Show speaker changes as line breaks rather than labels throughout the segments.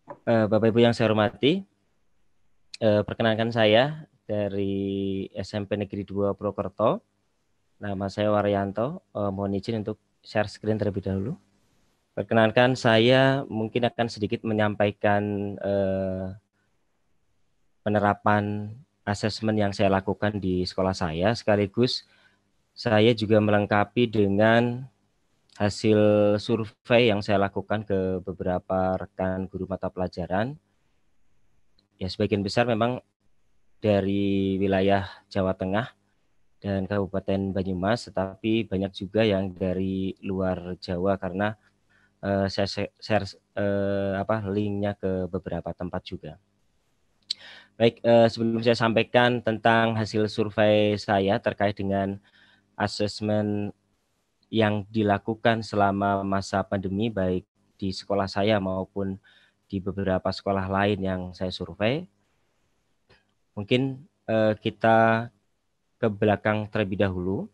Bapak Ibu yang saya hormati, perkenalkan saya dari SMP Negeri 2 Purwokerto. Nama saya Waryanto. Mohon izin untuk share screen terlebih dahulu. Perkenalkan saya mungkin akan sedikit menyampaikan penerapan asesmen yang saya lakukan di sekolah saya, sekaligus saya juga melengkapi dengan hasil survei yang saya lakukan ke beberapa rekan guru mata pelajaran. Ya, sebagian besar memang dari wilayah Jawa Tengah dan Kabupaten Banyumas, tetapi banyak juga yang dari luar Jawa karena saya share linknya ke beberapa tempat juga. Baik, sebelum saya sampaikan tentang hasil survei saya terkait dengan asesmen yang dilakukan selama masa pandemi, baik di sekolah saya maupun di beberapa sekolah lain yang saya survei, mungkin kita ke belakang terlebih dahulu,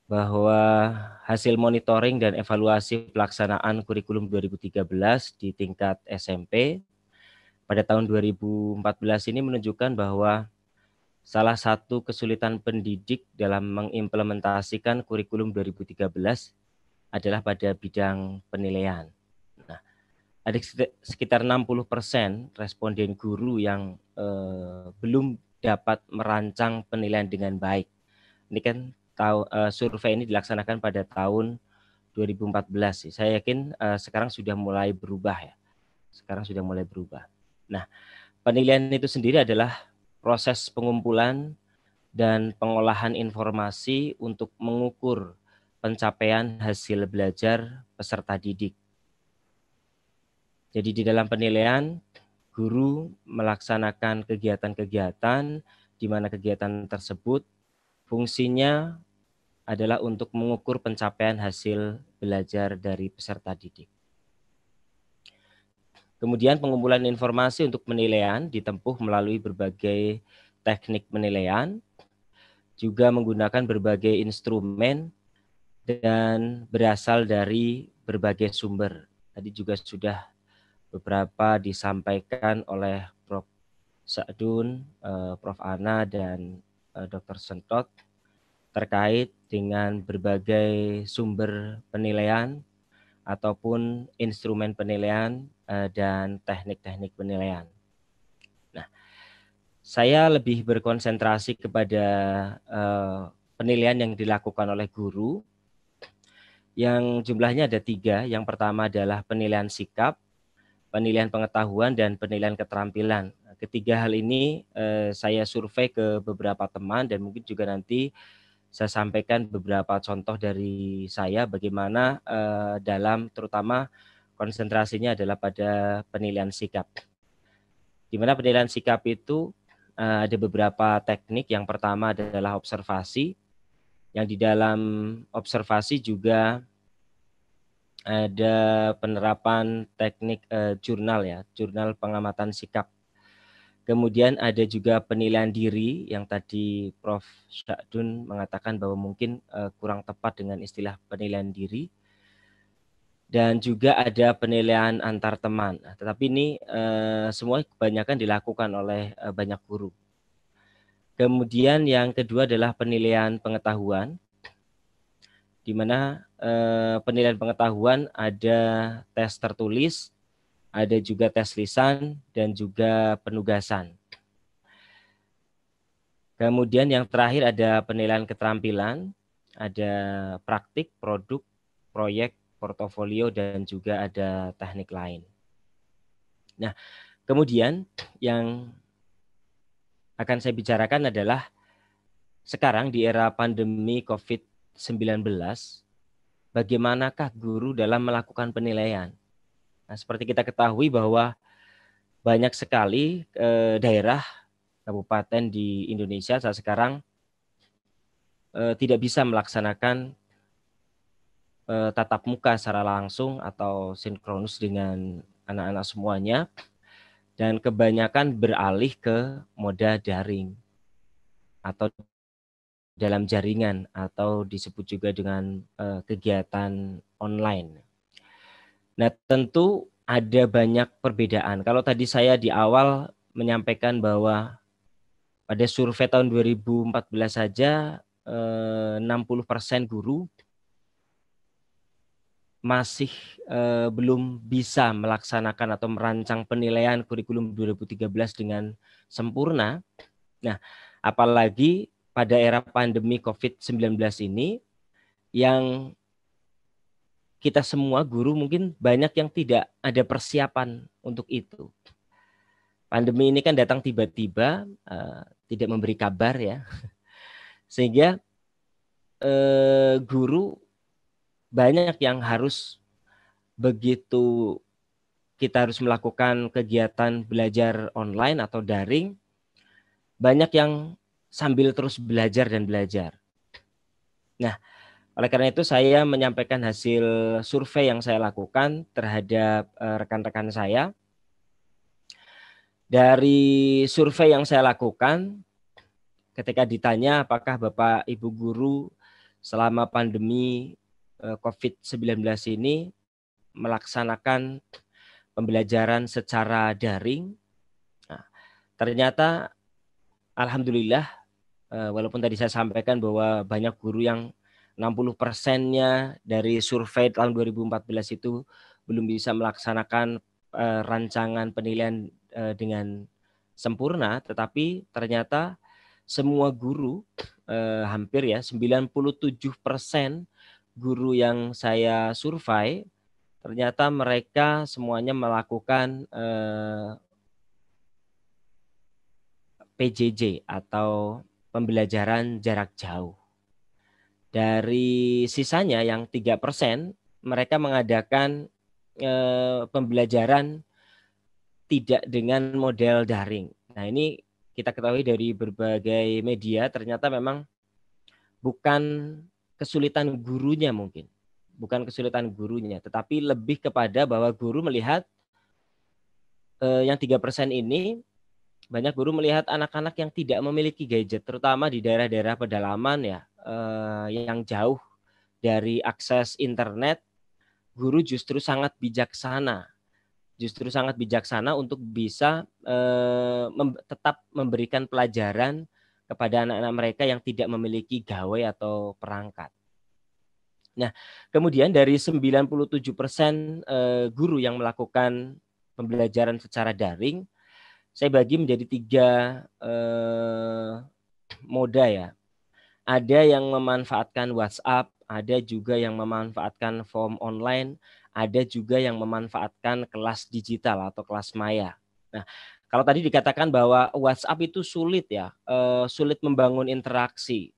bahwa hasil monitoring dan evaluasi pelaksanaan kurikulum 2013 di tingkat SMP pada tahun 2014 ini menunjukkan bahwa salah satu kesulitan pendidik dalam mengimplementasikan kurikulum 2013 adalah pada bidang penilaian. Nah, ada sekitar 60% responden guru yang belum dapat merancang penilaian dengan baik. Ini kan survei ini dilaksanakan pada tahun 2014. Saya yakin sekarang sudah mulai berubah ya. Sekarang sudah mulai berubah. Nah, penilaian itu sendiri adalah proses pengumpulan dan pengolahan informasi untuk mengukur pencapaian hasil belajar peserta didik. Jadi di dalam penilaian, guru melaksanakan kegiatan-kegiatan di mana kegiatan tersebut fungsinya adalah untuk mengukur pencapaian hasil belajar dari peserta didik. Kemudian pengumpulan informasi untuk penilaian ditempuh melalui berbagai teknik penilaian, juga menggunakan berbagai instrumen dan berasal dari berbagai sumber. Tadi juga sudah beberapa disampaikan oleh Prof. Sa'dun, Prof. Ana, dan Dr. Sentot terkait dengan berbagai sumber penilaian ataupun instrumen penilaian dan teknik-teknik penilaian. Nah, saya lebih berkonsentrasi kepada penilaian yang dilakukan oleh guru, yang jumlahnya ada 3. Yang pertama adalah penilaian sikap, penilaian pengetahuan, dan penilaian keterampilan. Ketiga hal ini saya survei ke beberapa teman dan mungkin juga nanti saya sampaikan beberapa contoh dari saya bagaimana dalam terutama konsentrasinya adalah pada penilaian sikap. Di mana penilaian sikap itu ada beberapa teknik. Yang pertama adalah observasi, yang di dalam observasi juga ada penerapan teknik jurnal pengamatan sikap. Kemudian ada juga penilaian diri yang tadi Prof. Sa'dun mengatakan bahwa mungkin kurang tepat dengan istilah penilaian diri. Dan juga ada penilaian antar teman. Tetapi ini semua kebanyakan dilakukan oleh banyak guru. Kemudian yang kedua adalah penilaian pengetahuan, di mana penilaian pengetahuan ada tes tertulis, ada juga tes lisan, dan juga penugasan. Kemudian yang terakhir ada penilaian keterampilan, ada praktik, produk, proyek, portofolio, dan juga ada teknik lain. Nah, kemudian yang akan saya bicarakan adalah sekarang di era pandemi COVID-19, bagaimanakah guru dalam melakukan penilaian? Nah, seperti kita ketahui bahwa banyak sekali daerah kabupaten di Indonesia saat sekarang tidak bisa melaksanakan tatap muka secara langsung atau sinkronus dengan anak-anak semuanya, dan kebanyakan beralih ke moda daring atau dalam jaringan atau disebut juga dengan kegiatan online. Nah, tentu ada banyak perbedaan. Kalau tadi saya di awal menyampaikan bahwa pada survei tahun 2014 saja 60% guru masih belum bisa melaksanakan atau merancang penilaian kurikulum 2013 dengan sempurna. Nah, apalagi pada era pandemi COVID-19 ini yang kita semua guru mungkin banyak yang tidak ada persiapan untuk itu. Pandemi ini kan datang tiba-tiba, tidak memberi kabar ya, sehingga guru banyak yang harus begitu kita harus melakukan kegiatan belajar online atau daring, banyak yang sambil terus belajar dan belajar. Nah, oleh karena itu saya menyampaikan hasil survei yang saya lakukan terhadap rekan-rekan saya. Dari survei yang saya lakukan, ketika ditanya apakah Bapak Ibu guru selama pandemi COVID-19 ini melaksanakan pembelajaran secara daring, nah, ternyata alhamdulillah, walaupun tadi saya sampaikan bahwa banyak guru yang 60%-nya dari survei tahun 2014 itu belum bisa melaksanakan rancangan penilaian dengan sempurna, tetapi ternyata semua guru, hampir ya 97% guru yang saya survei, ternyata mereka semuanya melakukan PJJ atau pembelajaran jarak jauh. Dari sisanya yang 3%, mereka mengadakan pembelajaran tidak dengan model daring. Nah, ini kita ketahui dari berbagai media, ternyata memang bukan kesulitan gurunya mungkin. Bukan kesulitan gurunya, tetapi lebih kepada bahwa guru melihat yang 3% ini, banyak guru melihat anak-anak yang tidak memiliki gadget, terutama di daerah-daerah pedalaman ya, yang jauh dari akses internet. Guru justru sangat bijaksana untuk bisa tetap memberikan pelajaran kepada anak-anak mereka yang tidak memiliki gawai atau perangkat. Nah, kemudian dari 97% guru yang melakukan pembelajaran secara daring, saya bagi menjadi 3 moda ya. Ada yang memanfaatkan WhatsApp, ada juga yang memanfaatkan form online, ada juga yang memanfaatkan kelas digital atau kelas maya. Nah, kalau tadi dikatakan bahwa WhatsApp itu sulit ya, sulit membangun interaksi.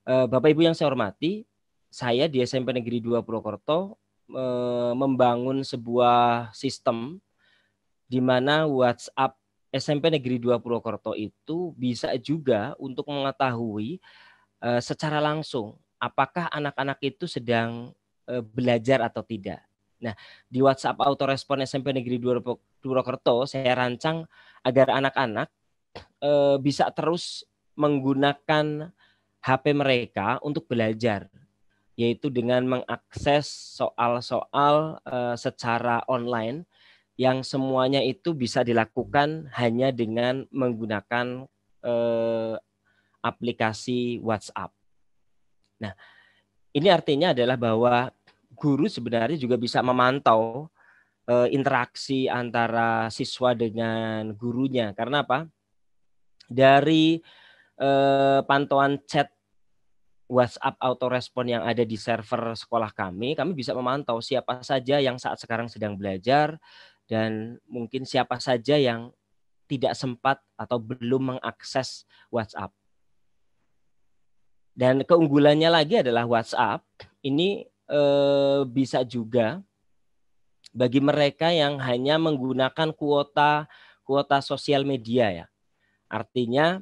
Bapak Ibu yang saya hormati, saya di SMP Negeri 2 Purwokerto membangun sebuah sistem di mana WhatsApp SMP Negeri 2 Purwokerto itu bisa juga untuk mengetahui secara langsung apakah anak-anak itu sedang belajar atau tidak. Nah, di WhatsApp autorespon SMP Negeri 2 Purwokerto saya rancang agar anak-anak bisa terus menggunakan HP mereka untuk belajar, yaitu dengan mengakses soal-soal secara online yang semuanya itu bisa dilakukan hanya dengan menggunakan aplikasi WhatsApp. Nah, ini artinya adalah bahwa guru sebenarnya juga bisa memantau interaksi antara siswa dengan gurunya. Karena apa? Dari pantauan chat WhatsApp autorespon yang ada di server sekolah kami bisa memantau siapa saja yang saat sekarang sedang belajar dan mungkin siapa saja yang tidak sempat atau belum mengakses WhatsApp. Dan keunggulannya lagi adalah WhatsApp ini bisa juga bagi mereka yang hanya menggunakan kuota sosial media ya. Artinya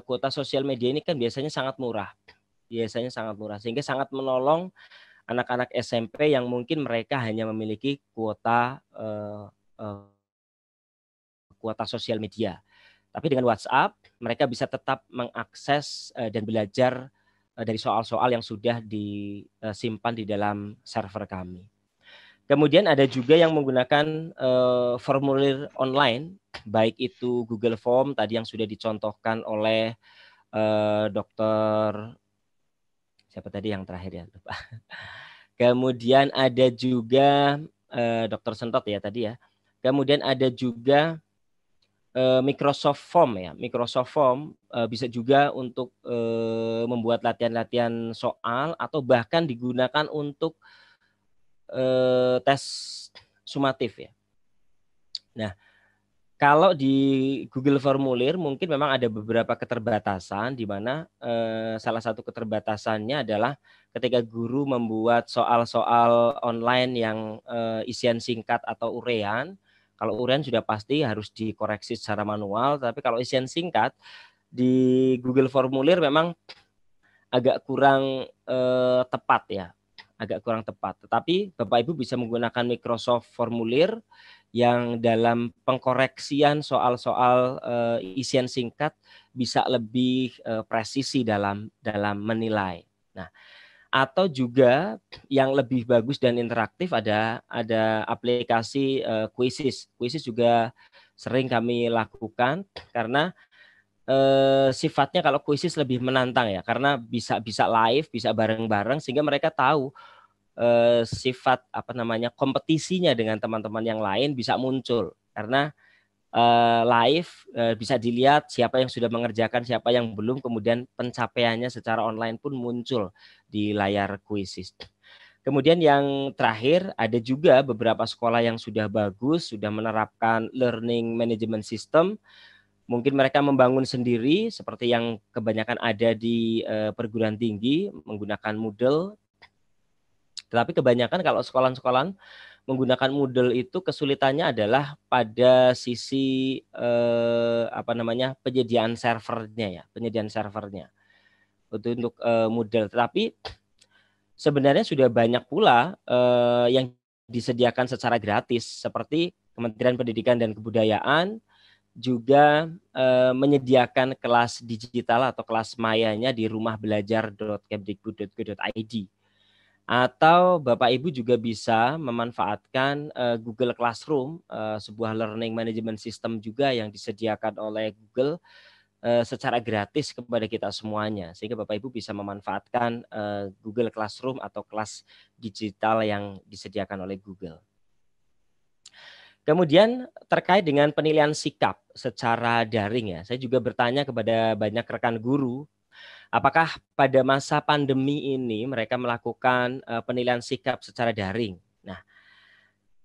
kuota sosial media ini kan biasanya sangat murah. Sehingga sangat menolong anak-anak SMP yang mungkin mereka hanya memiliki kuota sosial media. Tapi dengan WhatsApp mereka bisa tetap mengakses dan belajar dari soal-soal yang sudah disimpan di dalam server kami. Kemudian ada juga yang menggunakan formulir online, baik itu Google Form tadi yang sudah dicontohkan oleh dokter siapa tadi yang terakhir ya, lupa. Kemudian ada juga dokter Sentot ya tadi ya. Kemudian ada juga Microsoft Form ya. Microsoft Form bisa juga untuk membuat latihan-latihan soal atau bahkan digunakan untuk tes sumatif ya. Nah, kalau di Google Formulir mungkin memang ada beberapa keterbatasan di mana salah satu keterbatasannya adalah ketika guru membuat soal-soal online yang isian singkat atau urean. Kalau urean sudah pasti harus dikoreksi secara manual, tapi kalau isian singkat di Google Formulir memang agak kurang tepat ya, agak kurang tepat. Tetapi Bapak Ibu bisa menggunakan Microsoft Formulir yang dalam pengkoreksian soal-soal isian singkat bisa lebih presisi dalam menilai. Nah, atau juga yang lebih bagus dan interaktif ada aplikasi Quizzes. Quizzes juga sering kami lakukan karena sifatnya kalau Quizzes lebih menantang ya, karena bisa live, bisa bareng-bareng sehingga mereka tahu sifat apa namanya kompetisinya dengan teman-teman yang lain bisa muncul karena live bisa dilihat siapa yang sudah mengerjakan, siapa yang belum, kemudian pencapaiannya secara online pun muncul di layar Quizzes. Kemudian yang terakhir ada juga beberapa sekolah yang sudah bagus, sudah menerapkan learning management system. Mungkin mereka membangun sendiri seperti yang kebanyakan ada di perguruan tinggi menggunakan Moodle. Tetapi kebanyakan kalau sekolah-sekolah menggunakan Moodle itu kesulitannya adalah pada sisi apa namanya penyediaan servernya ya, penyediaan servernya untuk Moodle. Tetapi sebenarnya sudah banyak pula yang disediakan secara gratis seperti Kementerian Pendidikan dan Kebudayaan juga menyediakan kelas digital atau kelas mayanya di rumahbelajar.kemdikbud.go.id. Atau Bapak Ibu juga bisa memanfaatkan Google Classroom, sebuah learning management system juga yang disediakan oleh Google secara gratis kepada kita semuanya. Sehingga Bapak Ibu bisa memanfaatkan Google Classroom atau kelas digital yang disediakan oleh Google. Kemudian terkait dengan penilaian sikap secara daring ya, saya juga bertanya kepada banyak rekan guru, apakah pada masa pandemi ini mereka melakukan penilaian sikap secara daring? Nah,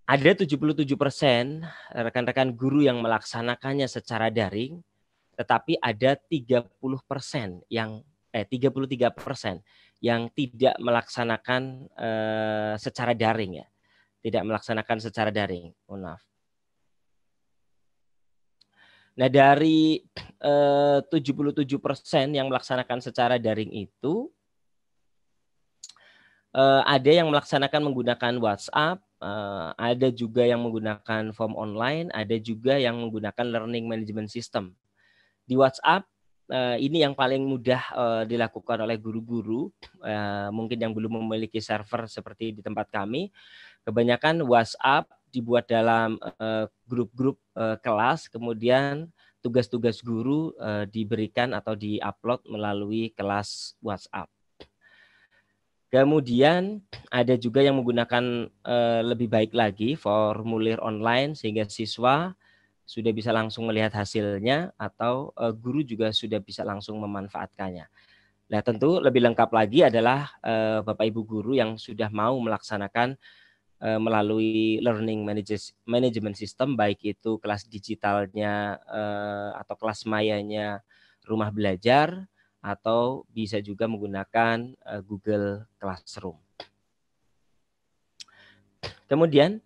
ada 77% rekan-rekan guru yang melaksanakannya secara daring, tetapi ada 30% yang 33% yang tidak melaksanakan secara daring ya, tidak melaksanakan secara daring. Mohon maaf. Nah, dari 77% yang melaksanakan secara daring itu ada yang melaksanakan menggunakan WhatsApp, ada juga yang menggunakan form online, ada juga yang menggunakan learning management system. Di WhatsApp ini yang paling mudah dilakukan oleh guru-guru, mungkin yang belum memiliki server seperti di tempat kami. Kebanyakan WhatsApp dibuat dalam grup-grup kelas, kemudian tugas-tugas guru diberikan atau diupload melalui kelas WhatsApp. Kemudian ada juga yang menggunakan lebih baik lagi formulir online sehingga siswa sudah bisa langsung melihat hasilnya atau guru juga sudah bisa langsung memanfaatkannya. Nah, tentu lebih lengkap lagi adalah Bapak Ibu guru yang sudah mau melaksanakan melalui learning management system, baik itu kelas digitalnya atau kelas mayanya rumah belajar, atau bisa juga menggunakan Google Classroom. Kemudian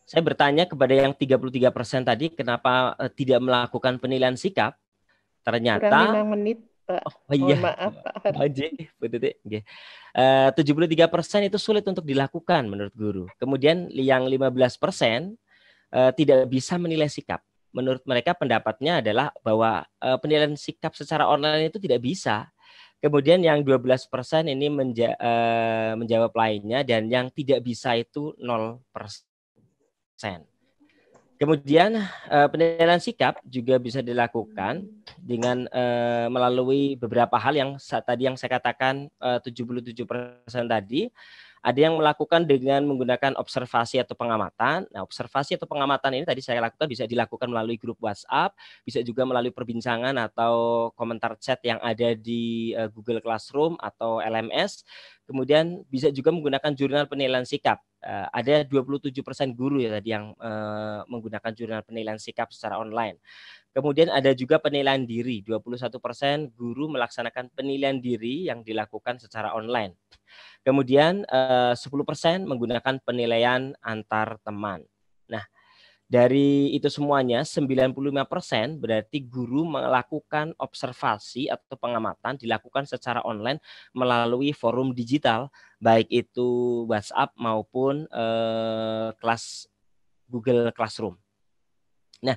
saya bertanya kepada yang 33% tadi, kenapa tidak melakukan penilaian sikap? Ternyata
kurang 5 menit, Pak.
oh iya,
Mohon maaf, Pak Har.
73% itu sulit untuk dilakukan menurut guru. Kemudian yang 15% tidak bisa menilai sikap. Menurut mereka pendapatnya adalah bahwa penilaian sikap secara online itu tidak bisa. Kemudian yang 12% ini menjawab lainnya, dan yang tidak bisa itu 0%. Kemudian penilaian sikap juga bisa dilakukan dengan melalui beberapa hal yang tadi yang saya katakan 77% tadi. Ada yang melakukan dengan menggunakan observasi atau pengamatan. Nah, observasi atau pengamatan ini tadi saya lakukan bisa dilakukan melalui grup WhatsApp, bisa juga melalui perbincangan atau komentar chat yang ada di Google Classroom atau LMS. Kemudian bisa juga menggunakan jurnal penilaian sikap. Ada 27% guru ya tadi yang menggunakan jurnal penilaian sikap secara online. Kemudian ada juga penilaian diri, 21% guru melaksanakan penilaian diri yang dilakukan secara online. Kemudian 10% menggunakan penilaian antar teman. Nah, dari itu semuanya 95% berarti guru melakukan observasi atau pengamatan dilakukan secara online melalui forum digital, baik itu WhatsApp maupun kelas Google Classroom. Nah,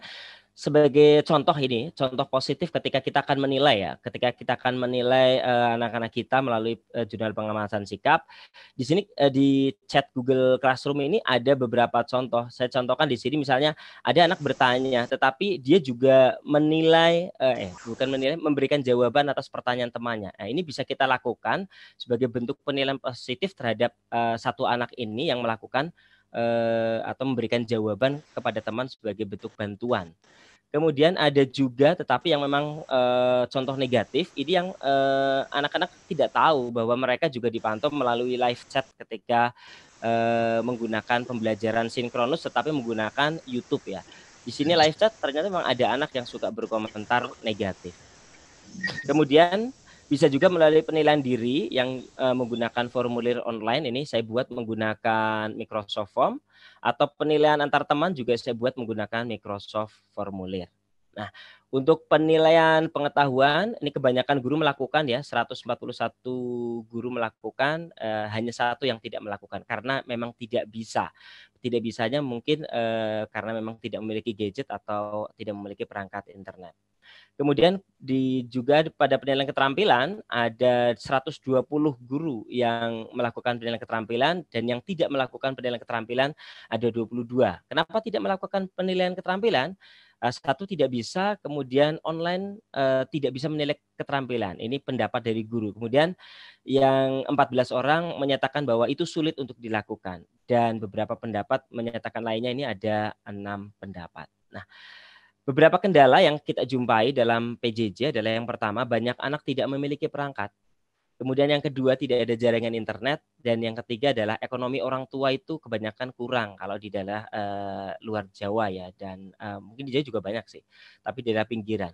sebagai contoh ini, contoh positif ketika kita akan menilai ya, ketika kita akan menilai anak-anak kita melalui jurnal pengamatan sikap. Di sini di chat Google Classroom ini ada beberapa contoh. Saya contohkan di sini misalnya ada anak bertanya, tetapi dia juga menilai, bukan menilai, memberikan jawaban atas pertanyaan temannya. Nah, ini bisa kita lakukan sebagai bentuk penilaian positif terhadap satu anak ini yang melakukan atau memberikan jawaban kepada teman sebagai bentuk bantuan. Kemudian ada juga tetapi yang memang contoh negatif ini yang anak-anak tidak tahu bahwa mereka juga dipantau melalui live chat ketika menggunakan pembelajaran sinkronus tetapi menggunakan YouTube ya. Di sini live chat ternyata memang ada anak yang suka berkomentar negatif. Kemudian bisa juga melalui penilaian diri yang menggunakan formulir online. Ini saya buat menggunakan Microsoft Form, atau penilaian antar teman juga saya buat menggunakan Microsoft Formulir. Nah, untuk penilaian pengetahuan ini kebanyakan guru melakukan ya, 141 guru melakukan, hanya satu yang tidak melakukan karena memang tidak bisa. Tidak bisanya mungkin karena memang tidak memiliki gadget atau tidak memiliki perangkat internet. Kemudian juga pada penilaian keterampilan ada 120 guru yang melakukan penilaian keterampilan, dan yang tidak melakukan penilaian keterampilan ada 22. Kenapa tidak melakukan penilaian keterampilan? Satu, tidak bisa, kemudian online tidak bisa menilai keterampilan. Ini pendapat dari guru. Kemudian yang 14 orang menyatakan bahwa itu sulit untuk dilakukan, dan beberapa pendapat menyatakan lainnya. Ini ada 6 pendapat. Nah, beberapa kendala yang kita jumpai dalam PJJ adalah yang pertama, banyak anak tidak memiliki perangkat. Kemudian yang kedua, tidak ada jaringan internet, dan yang ketiga adalah ekonomi orang tua itu kebanyakan kurang kalau di daerah luar Jawa ya, dan mungkin di Jawa juga banyak sih, tapi di daerah pinggiran.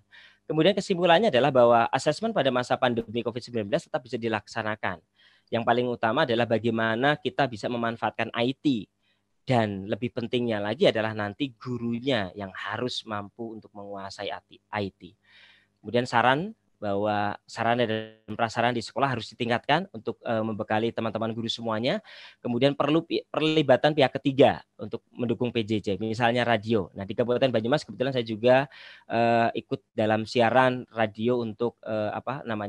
Kemudian kesimpulannya adalah bahwa asesmen pada masa pandemi COVID-19 tetap bisa dilaksanakan. Yang paling utama adalah bagaimana kita bisa memanfaatkan IT. Dan lebih pentingnya lagi adalah nanti gurunya yang harus mampu untuk menguasai IT. Kemudian saran bahwa sarana dan prasarana di sekolah harus ditingkatkan untuk membekali teman-teman guru semuanya. Kemudian perlu perlibatan pihak ketiga untuk mendukung PJJ, misalnya radio. Nah, di Kabupaten Banyumas kebetulan saya juga ikut dalam siaran radio untuk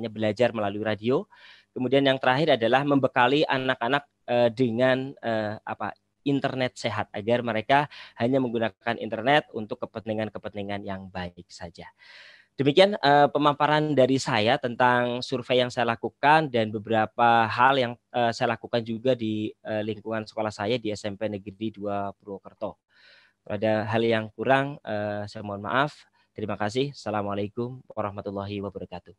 belajar melalui radio. Kemudian yang terakhir adalah membekali anak-anak dengan internet sehat, agar mereka hanya menggunakan internet untuk kepentingan-kepentingan yang baik saja. Demikian pemaparan dari saya tentang survei yang saya lakukan dan beberapa hal yang saya lakukan juga di lingkungan sekolah saya di SMP Negeri 2 Purwokerto. Ada hal yang kurang saya mohon maaf. Terima kasih. Assalamualaikum warahmatullahi wabarakatuh.